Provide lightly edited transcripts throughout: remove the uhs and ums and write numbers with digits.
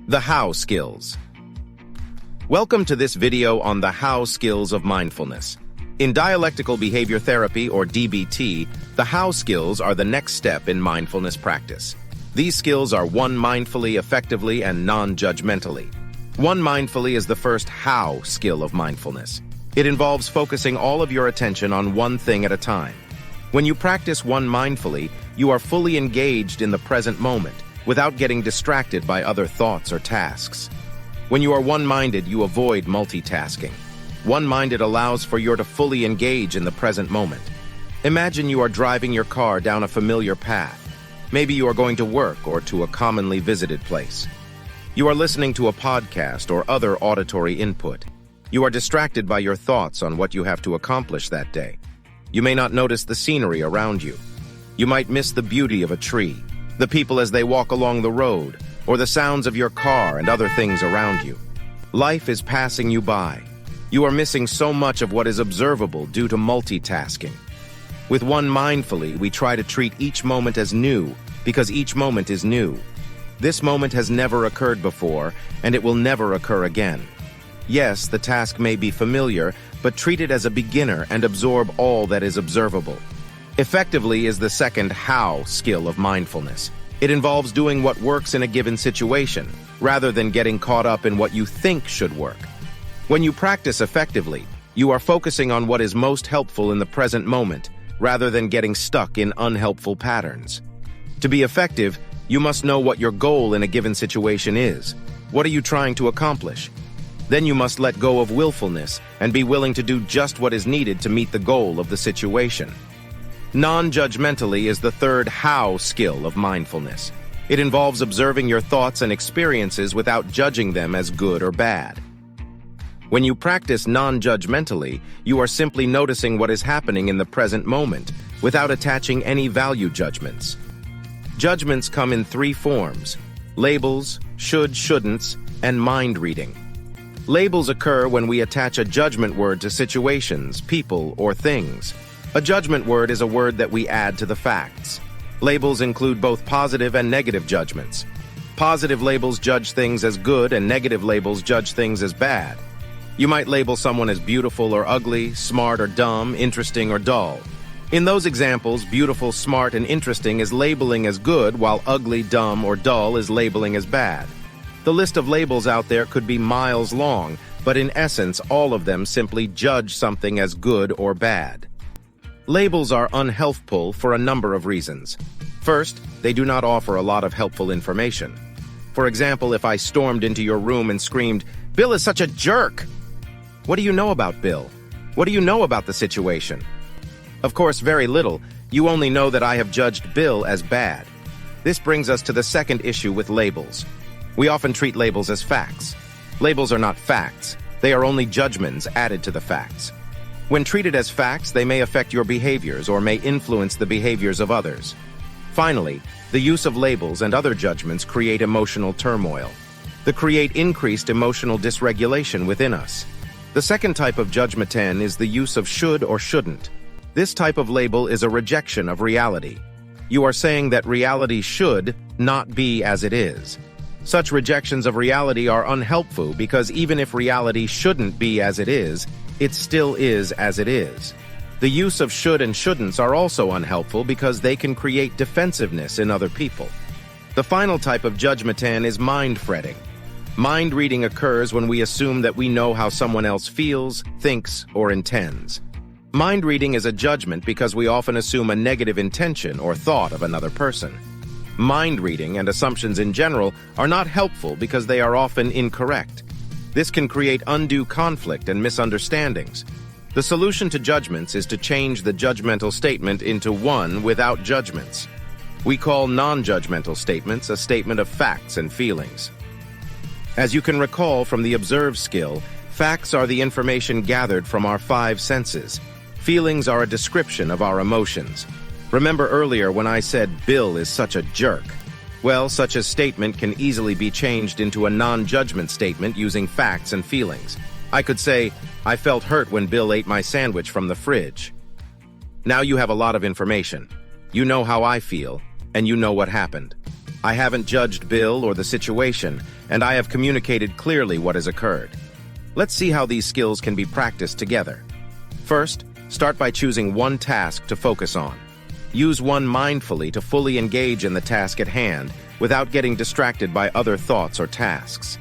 The How skills. Welcome to this video on the How skills of mindfulness. In dialectical behavior therapy, or DBT, the How skills are the next step in mindfulness practice. These skills are one mindfully, effectively, and non-judgmentally. One mindfully is the first How skill of mindfulness. It involves focusing all of your attention on one thing at a time. When you practice one mindfully, you are fully engaged in the present moment, without getting distracted by other thoughts or tasks. When you are one-minded, you avoid multitasking. One-minded allows for you to fully engage in the present moment. Imagine you are driving your car down a familiar path. Maybe you are going to work or to a commonly visited place. You are listening to a podcast or other auditory input. You are distracted by your thoughts on what you have to accomplish that day. You may not notice the scenery around you. You might miss the beauty of a tree, the people as they walk along the road, or the sounds of your car and other things around you. Life is passing you by. You are missing so much of what is observable due to multitasking. With one mindfully, we try to treat each moment as new, because each moment is new. This moment has never occurred before, and it will never occur again. Yes, the task may be familiar, but treat it as a beginner and absorb all that is observable. Effectively is the second How skill of mindfulness. It involves doing what works in a given situation, rather than getting caught up in what you think should work. When you practice effectively, you are focusing on what is most helpful in the present moment, rather than getting stuck in unhelpful patterns. To be effective, you must know what your goal in a given situation is. What are you trying to accomplish? Then you must let go of willfulness and be willing to do just what is needed to meet the goal of the situation. Non-judgmentally is the third How skill of mindfulness. It involves observing your thoughts and experiences without judging them as good or bad. When you practice non-judgmentally, you are simply noticing what is happening in the present moment, without attaching any value judgments. Judgments come in three forms: labels, should, shouldn'ts, and mind reading. Labels occur when we attach a judgment word to situations, people, or things. A judgment word is a word that we add to the facts. Labels include both positive and negative judgments. Positive labels judge things as good, and negative labels judge things as bad. You might label someone as beautiful or ugly, smart or dumb, interesting or dull. In those examples, beautiful, smart, and interesting is labeling as good, while ugly, dumb, or dull is labeling as bad. The list of labels out there could be miles long, but in essence, all of them simply judge something as good or bad. Labels are unhelpful for a number of reasons. First, they do not offer a lot of helpful information. For example, if I stormed into your room and screamed, "Bill is such a jerk!" What do you know about Bill? What do you know about the situation? Of course, very little. You only know that I have judged Bill as bad. This brings us to the second issue with labels. We often treat labels as facts. Labels are not facts. They are only judgments added to the facts. When treated as facts, they may affect your behaviors or may influence the behaviors of others. Finally, the use of labels and other judgments create emotional turmoil. They create increased emotional dysregulation within us. The second type of judgment is the use of should or shouldn't. This type of label is a rejection of reality. You are saying that reality should not be as it is. Such rejections of reality are unhelpful because even if reality shouldn't be as it is, it still is as it is. The use of should and shouldn'ts are also unhelpful because they can create defensiveness in other people. The final type of judgment is mind fretting. Mind reading occurs when we assume that we know how someone else feels, thinks, or intends. Mind reading is a judgment because we often assume a negative intention or thought of another person. Mind reading and assumptions in general are not helpful because they are often incorrect. This can create undue conflict and misunderstandings. The solution to judgments is to change the judgmental statement into one without judgments. We call non-judgmental statements a statement of facts and feelings. As you can recall from the observe skill, facts are the information gathered from our five senses. Feelings are a description of our emotions. Remember earlier when I said Bill is such a jerk? Well, such a statement can easily be changed into a non-judgment statement using facts and feelings. I could say, I felt hurt when Bill ate my sandwich from the fridge. Now you have a lot of information. You know how I feel, and you know what happened. I haven't judged Bill or the situation, and I have communicated clearly what has occurred. Let's see how these skills can be practiced together. First, start by choosing one task to focus on. Use one mindfully to fully engage in the task at hand without getting distracted by other thoughts or tasks.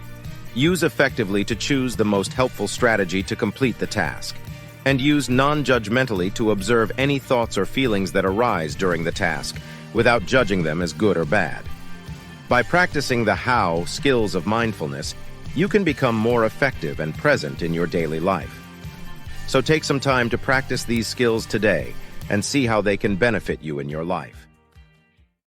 Use effectively to choose the most helpful strategy to complete the task. And use non-judgmentally to observe any thoughts or feelings that arise during the task without judging them as good or bad. By practicing the how skills of mindfulness, you can become more effective and present in your daily life. So take some time to practice these skills today and see how they can benefit you in your life.